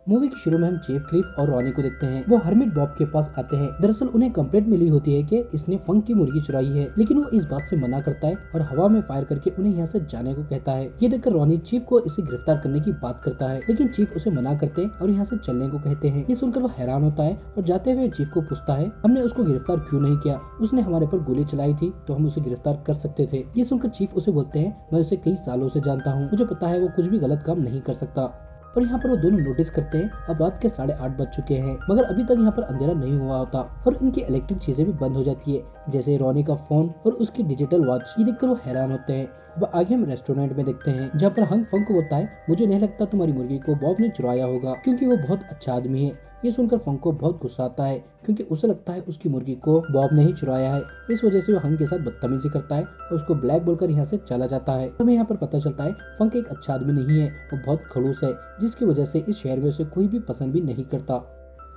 Movie के शुरू में हम चीफ, क्लिफ और रॉनी को देखते हैं। वो हर्मिट बॉब के पास आते हैं। दरअसल उन्हें कंप्लेंट मिली होती है कि इसने फंक की मुर्गी चुराई है, लेकिन वो इस बात से मना करता है और हवा में फायर करके उन्हें यहाँ से जाने को कहता है। ये देखकर रॉनी चीफ को इसे गिरफ्तार करने की बात करता है, लेकिन चीफ उसे मना करते हैं और यहाँ से चलने को कहते हैं। ये सुनकर वो हैरान होता है और जाते हुए चीफ को पूछता है, हमने उसको गिरफ्तार क्यों नहीं किया? उसने हमारे पर गोली चलाई थी तो हम उसे गिरफ्तार कर सकते थे। ये सुनकर चीफ उसे बोलते हैं, मैं उसे कई सालों से जानता हूँ, मुझे पता है वो कुछ भी गलत काम नहीं कर सकता। और यहाँ पर वो दोनों नोटिस करते हैं अब रात के 8:30 बज चुके हैं, मगर अभी तक यहाँ पर अंधेरा नहीं हुआ होता और इनकी इलेक्ट्रिक चीजें भी बंद हो जाती है, जैसे रॉनी का फोन और उसकी डिजिटल वॉच। ये देखकर वो हैरान होते हैं। अब आगे हम रेस्टोरेंट में देखते हैं, जहाँ पर हंग फंग को बोलता है, मुझे नहीं लगता तुम्हारी मुर्गी को बॉब ने चुराया होगा, क्योंकि वो बहुत अच्छा आदमी है। ये सुनकर फंग को बहुत गुस्सा आता है, क्योंकि उसे लगता है उसकी मुर्गी को बॉब ने ही चुराया है। इस वजह से वो हंग के साथ बदतमीजी करता है और उसको ब्लैक बोलकर यहाँ से चला जाता है। हमें यहाँ पर पता चलता है फंग एक अच्छा आदमी नहीं है, वो बहुत खड़ूस है, जिसकी वजह से इस शहर में उसे कोई भी पसंद भी नहीं करता।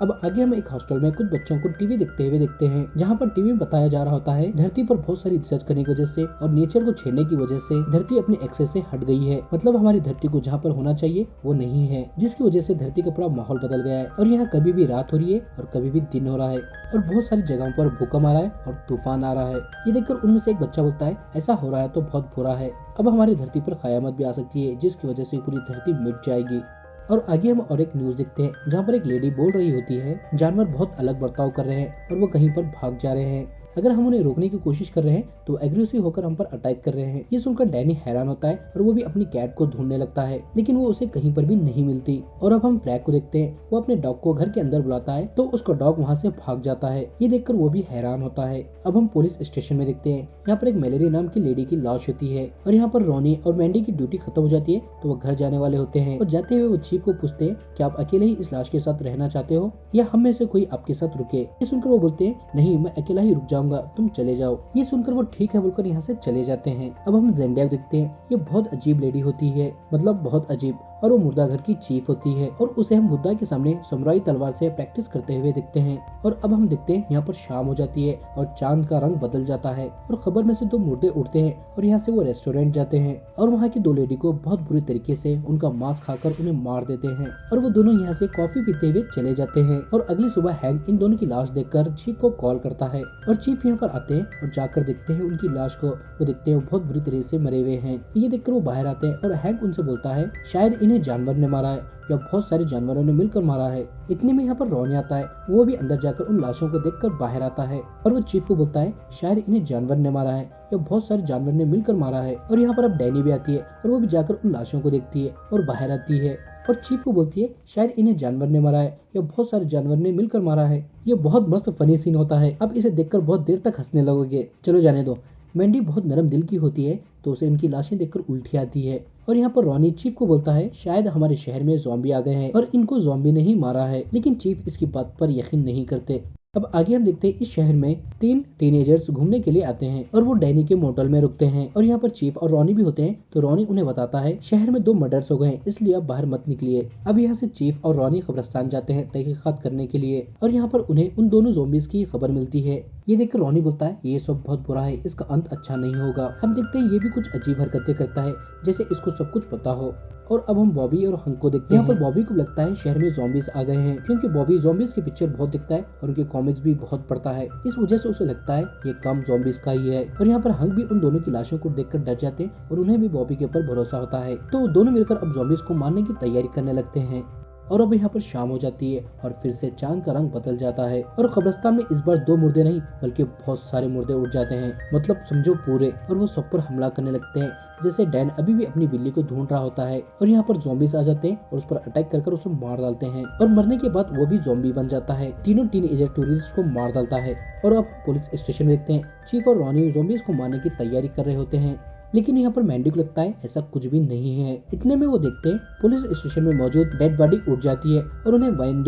अब आगे हम एक हॉस्टल में कुछ बच्चों को टीवी देखते हुए देखते हैं, जहाँ पर टीवी में बताया जा रहा होता है धरती पर बहुत सारी रिसर्च करने की वजह से और नेचर को छेड़ने की वजह से धरती अपने एक्सेस से हट गई है। मतलब हमारी धरती को जहाँ पर होना चाहिए वो नहीं है, जिसकी वजह से धरती का पूरा माहौल बदल गया है और यहाँ कभी भी रात हो रही है और कभी भी दिन हो रहा है और बहुत सारी जगहों पर भूकंप आ रहा है और तूफान आ रहा है। ये देखकर उनमें से एक बच्चा बोलता है, ऐसा हो रहा है तो बहुत बुरा है, अब हमारी धरती पर कयामत भी आ सकती है, जिसकी वजह से पूरी धरती मिट जाएगी। और आगे हम और एक न्यूज देखते हैं, जहाँ पर एक लेडी बोल रही होती है, जानवर बहुत अलग बर्ताव कर रहे हैं और वो कहीं पर भाग जा रहे हैं। अगर हम उन्हें रोकने की कोशिश कर रहे हैं तो एग्रेसिव होकर हम पर अटैक कर रहे हैं। ये सुनकर डैनी हैरान होता है और वो भी अपनी कैट को ढूंढने लगता है, लेकिन वो उसे कहीं पर भी नहीं मिलती। और अब हम फ्रैग को देखते हैं, वो अपने डॉग को घर के अंदर बुलाता है तो उसका डॉग वहाँ से भाग जाता है। ये देखकर वो भी हैरान होता है। अब हम पुलिस स्टेशन में देखते हैं, यहाँ पर एक मैलेरी नाम की लेडी की लाश होती है और यहाँ पर रॉनी और मैंडी की ड्यूटी खत्म हो जाती है तो वो घर जाने वाले होते हैं और जाते हुए वो चीफ को पूछते हैं कि आप अकेले ही इस लाश के साथ रहना चाहते हो या हम में से कोई आपके साथ रुके। ये सुनकर वो बोलते हैं, नहीं, मैं अकेला ही रुक जाऊंगा, तुम चले जाओ। ये सुनकर वो ठीक है बोलकर यहाँ से चले जाते हैं। अब हम जेंडिया देखते हैं, ये बहुत अजीब लेडी होती है, मतलब बहुत अजीब, और वो मुर्दा घर की चीफ होती है और उसे हम बुद्धा के सामने समुराई तलवार से प्रैक्टिस करते हुए देखते हैं। और अब हम देखते हैं यहाँ पर शाम हो जाती है और चांद का रंग बदल जाता है और खबर में से 2 मुर्दे उड़ते हैं और यहाँ से वो रेस्टोरेंट जाते हैं और वहाँ की 2 लेडी को बहुत बुरी तरीके से उनका मांस खाकर उन्हें मार देते हैं और वो दोनों यहाँ से कॉफी पीते हुए चले जाते हैं। और अगली सुबह हैंक इन दोनों की लाश देखकर चीफ को कॉल करता है और चीफ यहाँ पर आते हैं और जाकर देखते हैं उनकी लाश को। वो देखते हैं वो बहुत बुरी तरह से मरे हुए हैं। ये देखकर वो बाहर आते हैं और हैंक उनसे बोलता है, शायद इन्हें जानवर ने मारा है या बहुत सारे जानवरों ने मिलकर मारा है। इतने में यहाँ पर रॉनी आता है, वो भी अंदर जाकर उन लाशों को देखकर बाहर आता है और वो चीफ को बोलता है, शायद इन्हें जानवर ने मारा है या बहुत सारे जानवर ने मिलकर मारा है। और यहाँ पर अब डैनी भी आती है और वो भी जाकर उन लाशों को देखती है और बाहर आती है और चीफ को बोलती है, शायद इन्हें जानवर ने मारा है या बहुत सारे जानवर ने मिलकर मारा है। ये बहुत मस्त फनी सीन होता है, अब इसे देखकर बहुत देर तक हंसने लगोगे, चलो जाने दो। मैंडी बहुत नरम दिल की होती है तो उसे उनकी लाशें देखकर उल्टी आती है और यहाँ पर रॉनी चीफ को बोलता है, शायद हमारे शहर में ज़ॉम्बी आ गए हैं और इनको ज़ॉम्बी ने ही मारा है, लेकिन चीफ इसकी बात पर यकीन नहीं करते। अब आगे हम देखते हैं इस शहर में 3 टीनेजर्स घूमने के लिए आते हैं और वो डैनी के मोटल में रुकते हैं और यहाँ पर चीफ और रॉनी भी होते हैं तो रॉनी उन्हें बताता है, शहर में 2 मर्डर्स हो गए हैं, इसलिए अब बाहर मत निकलिए। अब यहाँ से चीफ और रॉनी कब्रिस्तान जाते हैं तहकीकात करने के लिए और यहाँ पर उन्हें उन दोनों ज़ॉम्बीज की खबर मिलती है। ये देखकर रॉनी बोलता है, ये सब बहुत बुरा है, इसका अंत अच्छा नहीं होगा। हम देखते हैं ये भी कुछ अजीब हरकतें करता है, जैसे इसको सब कुछ पता हो। और अब हम बॉबी और हंक को देखते हैं। यहाँ पर बॉबी को लगता है शहर में ज़ॉम्बीज आ गए हैं, क्योंकि बॉबी ज़ॉम्बीज की पिक्चर बहुत देखता है और उनके कॉमिक्स भी बहुत पढ़ता है, इस वजह से उसे लगता है ये काम ज़ॉम्बीज का ही है। और यहाँ पर हंक भी उन दोनों की लाशों को देखकर डर जाते हैं और उन्हें भी बॉबी के ऊपर भरोसा होता है, तो दोनों मिलकर अब ज़ॉम्बीज को मारने की तैयारी करने लगते हैं। और अब यहाँ पर शाम हो जाती है और फिर से चांद का रंग बदल जाता है और कब्रिस्तान में इस बार 2 मुर्दे नहीं बल्कि बहुत सारे मुर्दे उठ जाते हैं, मतलब समझो पूरे, और वो सब पर हमला करने लगते हैं। जैसे डैन अभी भी अपनी बिल्ली को ढूंढ रहा होता है और यहाँ पर ज़ॉम्बीज आ जाते हैं और उस पर अटैक कर उसे मार डालते हैं और मरने के बाद वो भी ज़ॉम्बी बन जाता है। तीनों टीनेजर टूरिस्ट को मार डालता है। और अब पुलिस स्टेशन देखते हैं, चीफ और रॉनी ज़ॉम्बीज को मारने की तैयारी कर रहे होते हैं, लेकिन यहाँ पर मैंडी को लगता है ऐसा कुछ भी नहीं है। इतने में वो देखते हैं पुलिस स्टेशन में मौजूद डेड बॉडी उठ जाती है और उन्हें वाइन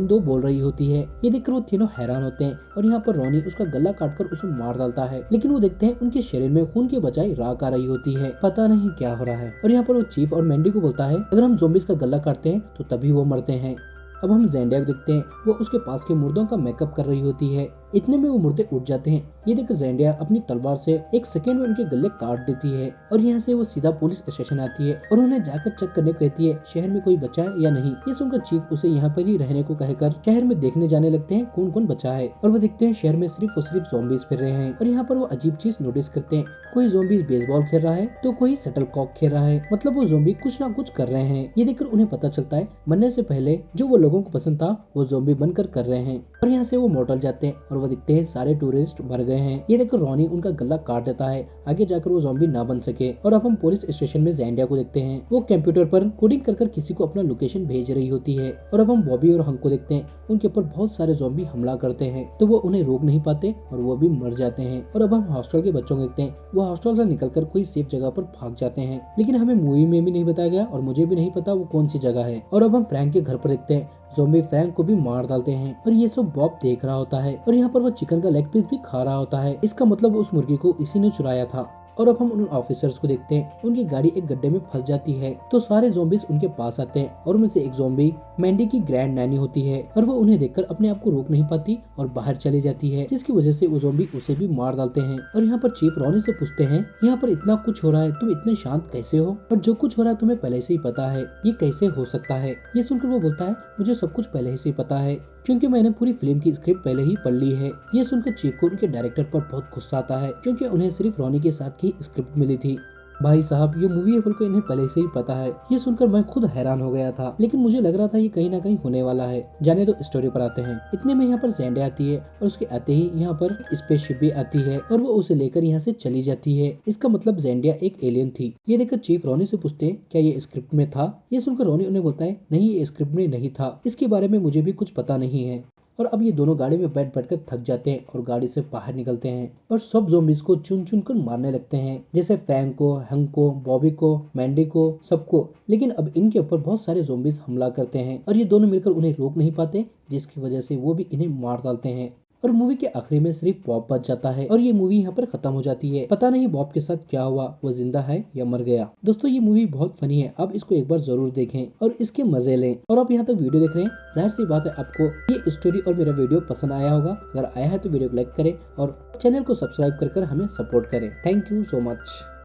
दो बोल रही होती है। ये देखकर वो तीनों हैरान होते हैं और यहाँ पर रॉनी उसका गला काटकर उसे मार डालता है, लेकिन वो देखते हैं उनके शरीर में खून के बजाय राख आ रही होती है, पता नहीं क्या हो रहा है। और यहाँ पर वो चीफ और मैंडी को बोलता है, अगर हम ज़ॉम्बीज का गला काटते हैं तो तभी वो मरते हैं। अब हम जेंडिया को देखते हैं, वो उसके पास के मुर्दों का मेकअप कर रही होती है इतने में वो मुर्दे उठ जाते हैं। ये देखकर ज़ेंडिया अपनी तलवार से एक सेकंड में उनके गले काट देती है और यहाँ से वो सीधा पुलिस स्टेशन आती है और उन्हें जाकर चेक करने को कहती है शहर में कोई बचा है या नहीं। ये सुनकर चीफ उसे यहाँ पर ही रहने को कहकर शहर में देखने जाने लगते हैं कौन कौन बचा है और वो देखते हैं शहर में सिर्फ और सिर्फ ज़ॉम्बीज फिर रहे हैं। और यहाँ पर वो अजीब चीज नोटिस करते हैं, कोई ज़ॉम्बी बेसबॉल खेल रहा है तो कोई शटल कॉक खेल रहा है, मतलब वो ज़ॉम्बी कुछ ना कुछ कर रहे हैं। ये देखकर उन्हें पता चलता है मरने से पहले जो वो लोगों को पसंद था वो ज़ॉम्बी बनकर कर रहे हैं। और यहाँ से वो मोटल जाते हैं और वो दिखते हैं सारे टूरिस्ट मर गए हैं। ये देखकर रॉनी उनका गला काट देता है आगे जाकर वो ज़ॉम्बी ना बन सके। और अब हम पुलिस स्टेशन में ज़ेंडिया को देखते हैं, वो कंप्यूटर पर कोडिंग कर किसी को अपना लोकेशन भेज रही होती है। और अब हम बॉबी और हंक को देखते हैं, उनके ऊपर बहुत सारे ज़ॉम्बी हमला करते हैं तो वो उन्हें रोक नहीं पाते और वो भी मर जाते हैं। और अब हम हॉस्टल के बच्चों को देखते हैं, वो हॉस्टल से निकलकर कोई सेफ जगह पर भाग जाते हैं, लेकिन हमें मूवी में भी नहीं बताया गया और मुझे भी नहीं पता वो कौन सी जगह है। और अब हम फ्रैंक के घर पर देखते हैं, ज़ॉम्बी फ्रैंक को भी मार डालते हैं और ये सब बॉब देख रहा होता है और यहाँ पर वो चिकन का लेग पीस भी खा रहा होता है। इसका मतलब उस मुर्गी को इसी ने चुराया था। और अब हम उन ऑफिसर्स को देखते हैं, उनकी गाड़ी एक गड्ढे में फंस जाती है तो सारे ज़ॉम्बीज उनके पास आते हैं और उनमें से एक ज़ॉम्बी मैंडी की ग्रैंड नैनी होती है और वो उन्हें देखकर अपने आप को रोक नहीं पाती और बाहर चली जाती है, जिसकी वजह से वो ज़ॉम्बी उसे भी मार डालते हैं। और यहाँ पर चीफ रॉनी से पूछते हैं, यहाँ पर इतना कुछ हो रहा है, तुम इतने शांत कैसे हो? पर जो कुछ हो रहा है तुम्हें पहले से ही पता है, ये कैसे हो सकता है? ये सुनकर वो बोलता है, मुझे सब कुछ पहले से ही पता है क्योंकि मैंने पूरी फिल्म की स्क्रिप्ट पहले ही पढ़ ली है। ये सुनकर चीफ को उनके डायरेक्टर पर बहुत गुस्सा आता है क्योंकि उन्हें सिर्फ रॉनी के साथ की स्क्रिप्ट मिली थी। भाई साहब, ये मूवी है को इन्हें पहले से ही पता है। ये सुनकर मैं खुद हैरान हो गया था, लेकिन मुझे लग रहा था ये कहीं ना कहीं होने वाला है। जाने तो स्टोरी पर आते हैं। इतने में यहाँ पर ज़ेंडिया आती है और उसके आते ही यहाँ पर स्पेसशिप भी आती है और वो उसे लेकर यहाँ से चली जाती है। इसका मतलब ज़ेंडिया एक एलियन थी। ये देखकर चीफ रॉनी से पूछते हैं, क्या ये स्क्रिप्ट में था? ये सुनकर रॉनी उन्हें बोलता है, नहीं ये स्क्रिप्ट में नहीं था, इसके बारे में मुझे भी कुछ पता नहीं है। और अब ये दोनों गाड़ी में बैठ कर थक जाते हैं और गाड़ी से बाहर निकलते हैं और सब ज़ॉम्बीज को चुन चुन कर मारने लगते हैं, जैसे फ्रैंक को, हंक को, बॉबी को, मैंडी को, सबको। लेकिन अब इनके ऊपर बहुत सारे ज़ॉम्बीज हमला करते हैं और ये दोनों मिलकर उन्हें रोक नहीं पाते, जिसकी वजह से वो भी इन्हें मार डालते हैं। और मूवी के आखिरी में सिर्फ बॉब बच जाता है और ये मूवी यहाँ पर खत्म हो जाती है। पता नहीं बॉब के साथ क्या हुआ, वो जिंदा है या मर गया। दोस्तों ये मूवी बहुत फनी है, आप इसको एक बार जरूर देखें और इसके मजे लें। और आप यहाँ तक वीडियो देख रहे हैं, जाहिर सी बात है आपको ये स्टोरी और मेरा वीडियो पसंद आया होगा। अगर आया है तो वीडियो को लाइक करें और चैनल को सब्सक्राइब कर हमें सपोर्ट करें। Thank you so much.